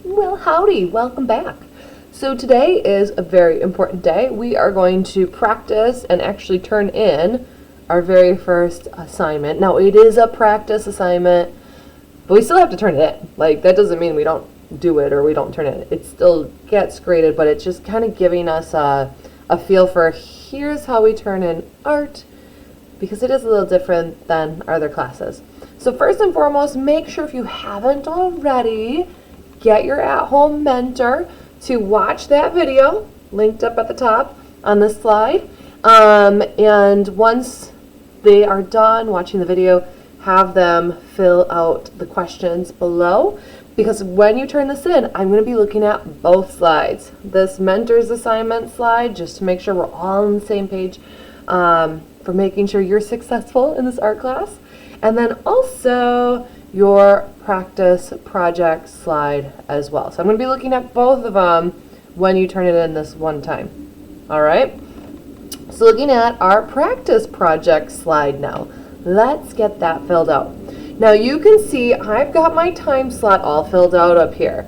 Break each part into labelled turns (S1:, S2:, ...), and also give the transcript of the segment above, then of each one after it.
S1: Well, howdy, welcome back. So today is a very important day. We are going to practice and actually turn in our very first assignment. Now, it is a practice assignment, but we still have to turn it in. Like, that doesn't mean we don't do it or we don't turn it in. It still gets graded, but it's just kind of giving us a feel for here's how we turn in art, because it is a little different than our other classes. So first and foremost, make sure if you haven't already, get your at-home mentor to watch that video, linked up at the top on this slide. And once they are done watching the video, have them fill out the questions below. Because when you turn this in, I'm going to be looking at both slides. This mentor's assignment slide, just to make sure we're all on the same page for making sure you're successful in this art class. And then also your practice project slide as well. So I'm going to be looking at both of them when you turn it in this one time. All right? So looking at our practice project slide now. Let's get that filled out. Now you can see I've got my time slot all filled out up here.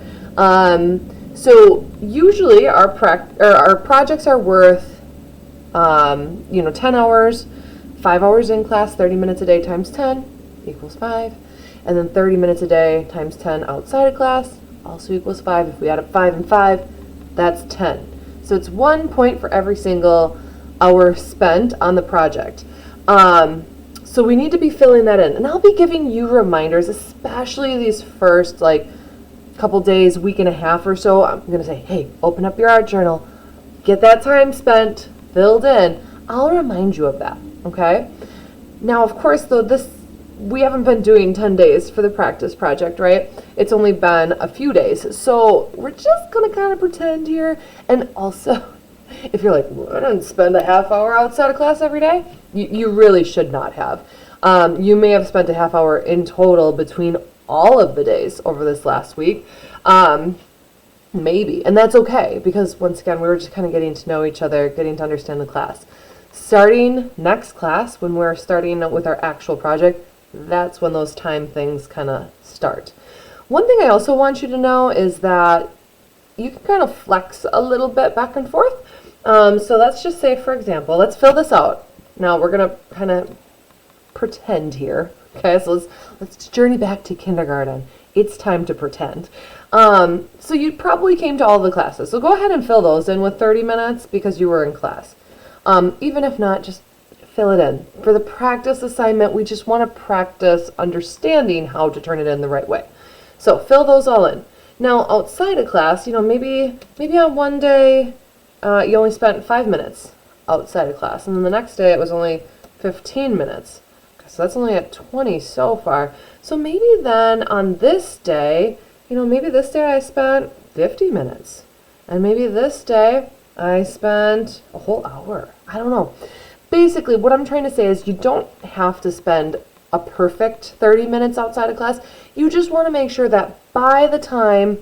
S1: So usually our projects are worth 10 hours, 5 hours in class, 30 minutes a day times 10 equals 5. And then 30 minutes a day times 10 outside of class also equals 5. If we add up 5 and 5, that's 10. So it's 1 point for every single hour spent on the project. So we need to be filling that in. And I'll be giving you reminders, especially these first couple days, week and a half or so. I'm going to say, hey, open up your art journal, get that time spent, filled in. I'll remind you of that, okay? Now, of course, though, we haven't been doing 10 days for the practice project, right? It's only been a few days. So we're just going to kind of pretend here. And also, if you're like, well, I didn't spend a half hour outside of class every day, you really should not have. You may have spent a half hour in total between all of the days over this last week. Maybe. And that's okay, because once again, we were just kind of getting to know each other, getting to understand the class. Starting next class, when we're starting with our actual project, that's when those time things kind of start. One thing I also want you to know is that you can kind of flex a little bit back and forth. So let's just say, for example, let's fill this out. Now we're going to kind of pretend here. Okay, so let's journey back to kindergarten. It's time to pretend. So you probably came to all the classes. So go ahead and fill those in with 30 minutes because you were in class. Even if not, just fill it in. For the practice assignment, we just want to practice understanding how to turn it in the right way. So fill those all in. Now, outside of class, maybe on one day you only spent 5 minutes outside of class, and then the next day it was only 15 minutes. So that's only at 20 so far. So maybe then on this day, maybe this day I spent 50 minutes, and maybe this day I spent a whole hour. I don't know. Basically, what I'm trying to say is you don't have to spend a perfect 30 minutes outside of class. You just want to make sure that by the time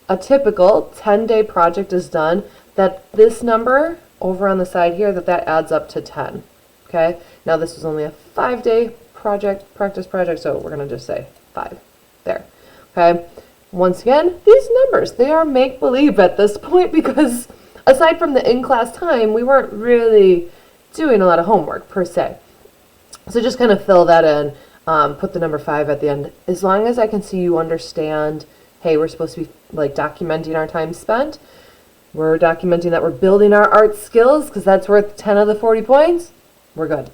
S1: a typical 10-day project is done, that this number over on the side here, that adds up to 10. Okay? Now, this was only a 5-day practice project, so we're going to just say 5 there. Okay? Once again, these numbers, they are make-believe at this point because aside from the in-class time, we weren't really doing a lot of homework per se. So just kind of fill that in, put the number 5 at the end. As long as I can see you understand, hey, we're supposed to be documenting our time spent. We're documenting that we're building our art skills because that's worth 10 of the 40 points. We're good.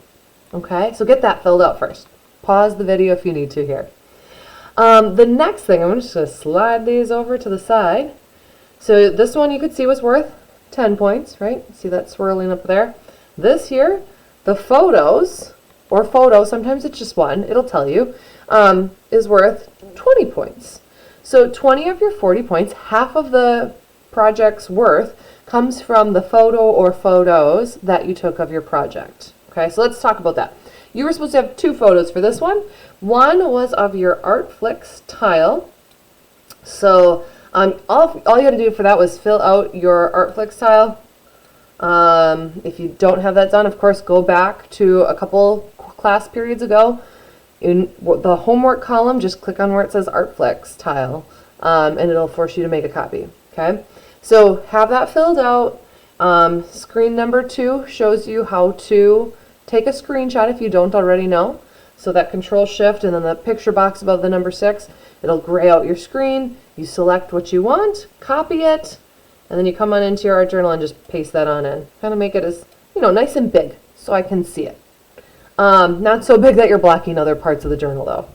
S1: Okay, so get that filled out first. Pause the video if you need to here. The next thing, I'm just going to slide these over to the side. So this one you could see was worth 10 points, right? See that swirling up there? This here, the photos, or photo, sometimes it's just one, it'll tell you, is worth 20 points. So 20 of your 40 points, half of the project's worth, comes from the photo or photos that you took of your project. Okay, so let's talk about that. You were supposed to have 2 photos for this one. One was of your Artflix tile. So all you had to do for that was fill out your Artflix tile. If you don't have that done, of course, go back to a couple class periods ago. In the homework column, just click on where it says Artflix tile. and it'll force you to make a copy. Okay, so have that filled out. Screen number 2 shows you how to take a screenshot if you don't already know. So that Control Shift and then the picture box above the number 6, it'll gray out your screen. You select what you want, copy it, and then you come on into your art journal and just paste that on in. Kind of make it as, nice and big so I can see it. Not so big that you're blocking other parts of the journal though.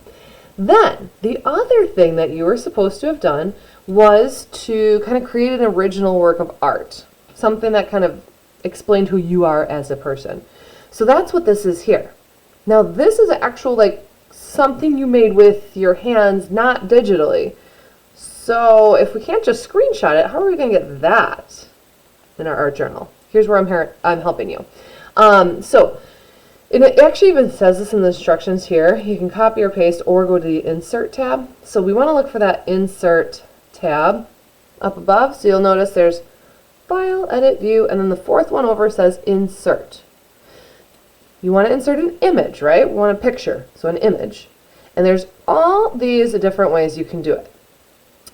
S1: Then, the other thing that you were supposed to have done was to kind of create an original work of art. Something that kind of explained who you are as a person. So that's what this is here. Now this is actual something you made with your hands, not digitally. So if we can't just screenshot it, how are we going to get that in our art journal? Here's where I'm helping you. And it actually even says this in the instructions here. You can copy or paste or go to the Insert tab. So we want to look for that Insert tab up above. So you'll notice there's File, Edit, View, and then the 4th one over says Insert. You want to insert an image, right? We want a picture, so an image. And there's all these different ways you can do it.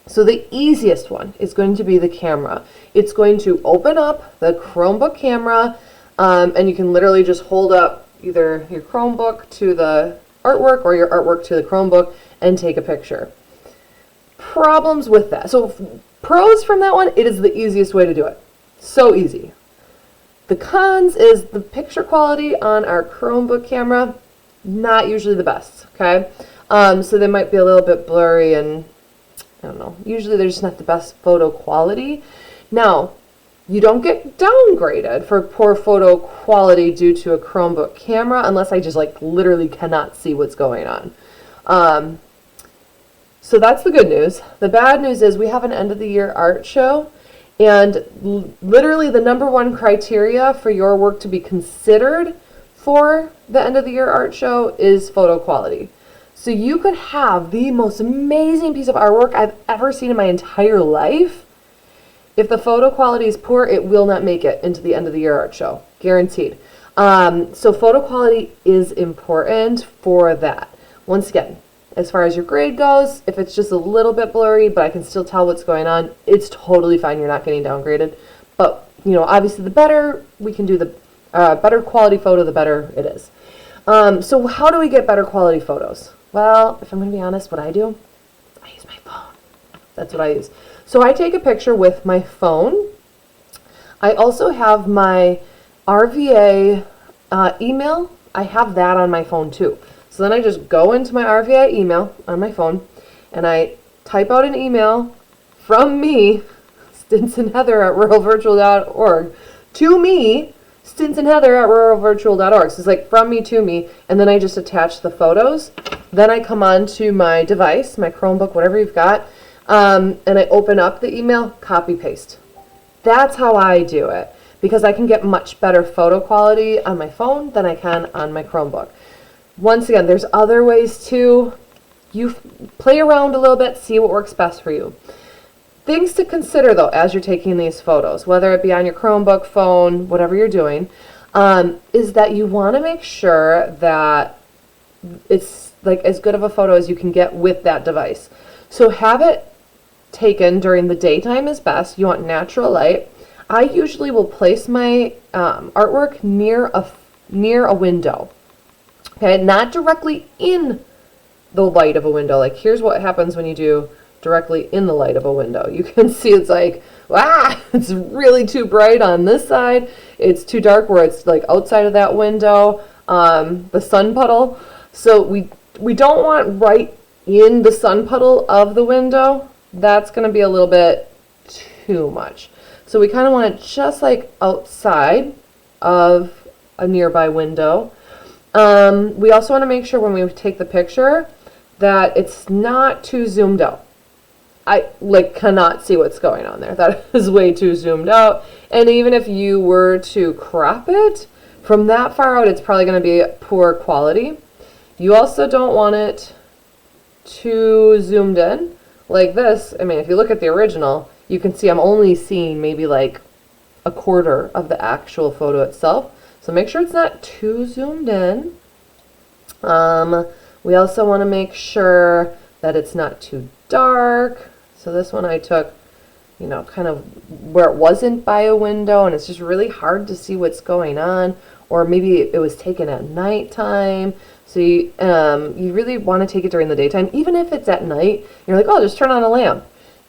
S1: So the easiest one is going to be the camera. It's going to open up the Chromebook camera, and you can literally just hold up either your Chromebook to the artwork or your artwork to the Chromebook and take a picture. Problems with that. So pros from that one, it is the easiest way to do it. So easy. The cons is the picture quality on our Chromebook camera, not usually the best, okay? So they might be a little bit blurry and, I don't know, usually they're just not the best photo quality. Now, you don't get downgraded for poor photo quality due to a Chromebook camera unless I just literally cannot see what's going on. So that's the good news. The bad news is we have an end of the year art show, and literally the number 1 criteria for your work to be considered for the end of the year art show is photo quality. So you could have the most amazing piece of artwork I've ever seen in my entire life. If the photo quality is poor, it will not make it into the end of the year art show. Guaranteed. So photo quality is important for that. Once again, as far as your grade goes, if it's just a little bit blurry, but I can still tell what's going on, it's totally fine. You're not getting downgraded. But, obviously the better we can do the better quality photo, the better it is. So how do we get better quality photos? Well, if I'm going to be honest, what I do, I use my phone. That's what I use. So I take a picture with my phone. I also have my RVA email. I have that on my phone too. So then I just go into my RVA email on my phone and I type out an email from me, StinsonHeather at ruralvirtual.org, to me, StinsonHeather at ruralvirtual.org. So it's from me to me, and then I just attach the photos. Then I come on to my device, my Chromebook, whatever you've got, and I open up the email, copy, paste. That's how I do it, because I can get much better photo quality on my phone than I can on my Chromebook. Once again, there's other ways too. You play around a little bit, see what works best for you. Things to consider though as you're taking these photos, whether it be on your Chromebook, phone, whatever you're doing, is that you want to make sure that it's as good of a photo as you can get with that device. So have it taken during the daytime is best. You want natural light. I usually will place my artwork near a window. Okay, not directly in the light of a window. Here's what happens when you do directly in the light of a window. You can see it's it's really too bright on this side. It's too dark where it's outside of that window, the sun puddle. So we don't want right in the sun puddle of the window. That's going to be a little bit too much. So we kind of want it just outside of a nearby window. We also want to make sure when we take the picture that it's not too zoomed out. I cannot see what's going on there. That is way too zoomed out. And even if you were to crop it from that far out, it's probably going to be poor quality. You also don't want it too zoomed in like this. I mean, if you look at the original, you can see I'm only seeing maybe a quarter of the actual photo itself. So make sure it's not too zoomed in. We also want to make sure that it's not too dark. So this one I took, kind of where it wasn't by a window and it's just really hard to see what's going on, or maybe it was taken at nighttime. So you really want to take it during the daytime. Even if it's at night, you're like, oh, just turn on a lamp.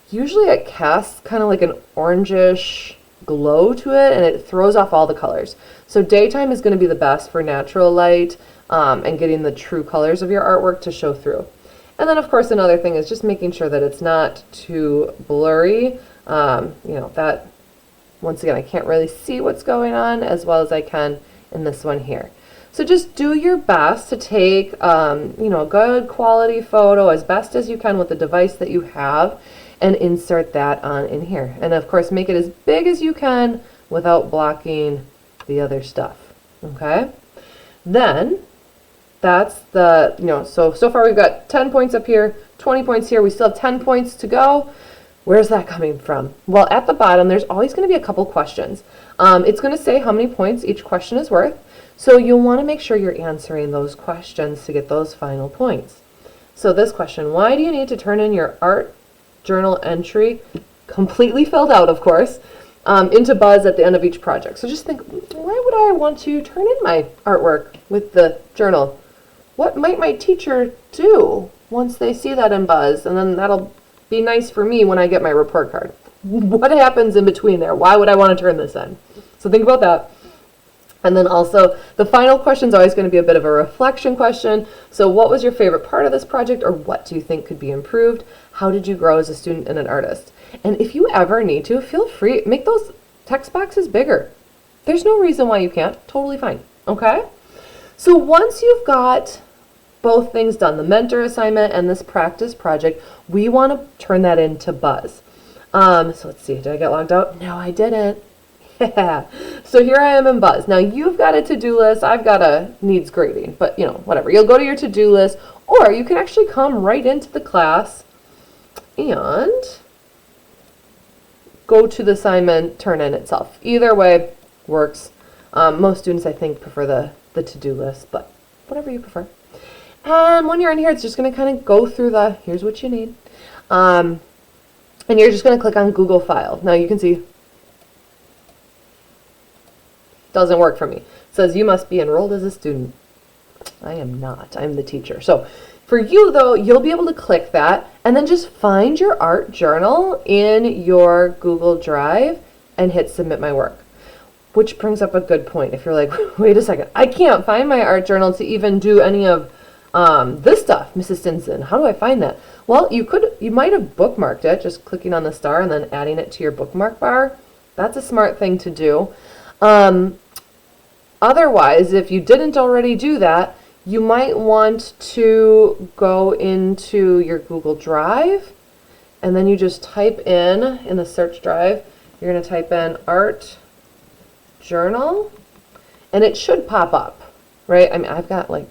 S1: Usually it casts kind of like an orangish glow to it and it throws off all the colors. So daytime is going to be the best for natural light and getting the true colors of your artwork to show through. And then of course another thing is just making sure that it's not too blurry. That, once again, I can't really see what's going on as well as I can in this one here. So just do your best to take, a good quality photo as best as you can with the device that you have and insert that on in here. And of course, make it as big as you can without blocking the other stuff, okay? Then that's the, so far we've got 10 points up here, 20 points here. We still have 10 points to go. Where's that coming from? Well, at the bottom, there's always going to be a couple questions. It's going to say how many points each question is worth. So you'll want to make sure you're answering those questions to get those final points. So this question, why do you need to turn in your art journal entry, completely filled out, of course, into Buzz at the end of each project? So just think, why would I want to turn in my artwork with the journal? What might my teacher do once they see that in Buzz? And then that'll be nice for me when I get my report card. What happens in between there? Why would I want to turn this in? So think about that. And then also, the final question is always going to be a bit of a reflection question. So what was your favorite part of this project, or what do you think could be improved? How did you grow as a student and an artist? And if you ever need to, feel free, make those text boxes bigger. There's no reason why you can't. Totally fine. Okay? So once you've got both things done, the mentor assignment and this practice project, we want to turn that into Buzz. So let's see, did I get logged out? No, I didn't. Yeah. So here I am in Buzz. Now you've got a to-do list. I've got a needs grading, but whatever. You'll go to your to-do list, or you can actually come right into the class and go to the assignment, turn in itself. Either way works. Most students, I think, prefer the to-do list, but whatever you prefer. And when you're in here, it's just going to kind of go through here's what you need. And you're just going to click on Google File. Now you can see, doesn't work for me. It says you must be enrolled as a student. I am not. I'm the teacher. So for you, though, you'll be able to click that and then just find your art journal in your Google Drive and hit Submit My Work. Which brings up a good point. If you're like, wait a second, I can't find my art journal to even do any of this stuff, Mrs. Stinson. How do I find that? Well, you might have bookmarked it, just clicking on the star and then adding it to your bookmark bar. That's a smart thing to do. Otherwise, if you didn't already do that, you might want to go into your Google Drive and then you just type in the search drive, you're going to type in art journal and it should pop up, right? I mean, I've got like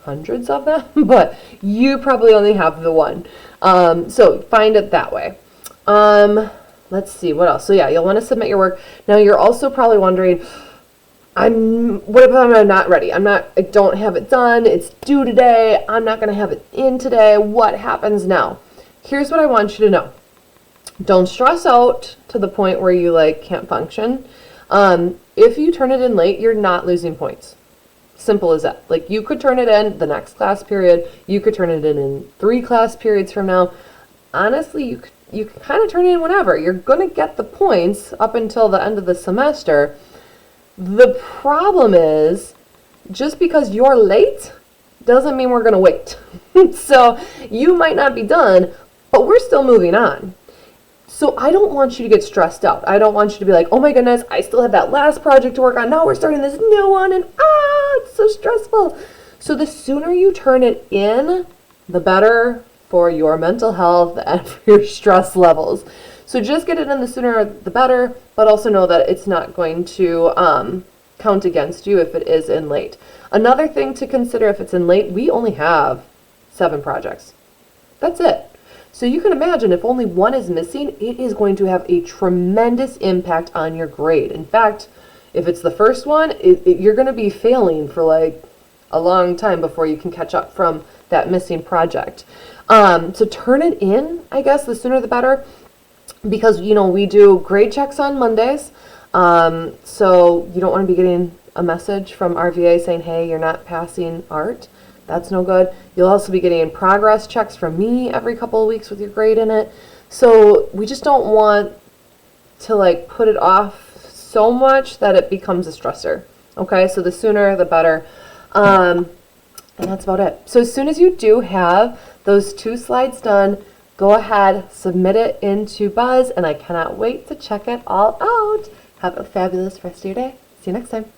S1: hundreds of them, but you probably only have the one. So find it that way. Let's see, what else? So yeah, you'll want to submit your work. Now you're also probably wondering, what if I'm not ready? I don't have it done. It's due today. I'm not going to have it in today. What happens now? Here's what I want you to know. Don't stress out to the point where you can't function. If you turn it in late, you're not losing points. Simple as that. You could turn it in the next class period. You could turn it in 3 class periods from now. Honestly, you can kind of turn it in whenever. You're going to get the points up until the end of the semester. The problem is, just because you're late doesn't mean we're going to wait. So you might not be done, but we're still moving on. So I don't want you to get stressed out. I don't want you to be like, oh my goodness, I still have that last project to work on. Now we're starting this new one and it's so stressful. So the sooner you turn it in, the better for your mental health and for your stress levels. So just get it in the sooner the better, but also know that it's not going to count against you if it is in late. Another thing to consider if it's in late, we only have 7 projects. That's it. So you can imagine if only one is missing, it is going to have a tremendous impact on your grade. In fact, if it's the first one, you're going to be failing for a long time before you can catch up from that missing project. So turn it in, I guess, the sooner the better, because, we do grade checks on Mondays. So you don't want to be getting a message from RVA saying, hey, you're not passing art. That's no good. You'll also be getting progress checks from me every couple of weeks with your grade in it. So we just don't want to put it off so much that it becomes a stressor. Okay, so the sooner the better. And that's about it. So as soon as you do have those 2 slides done, go ahead, submit it into Buzz, and I cannot wait to check it all out. Have a fabulous rest of your day. See you next time.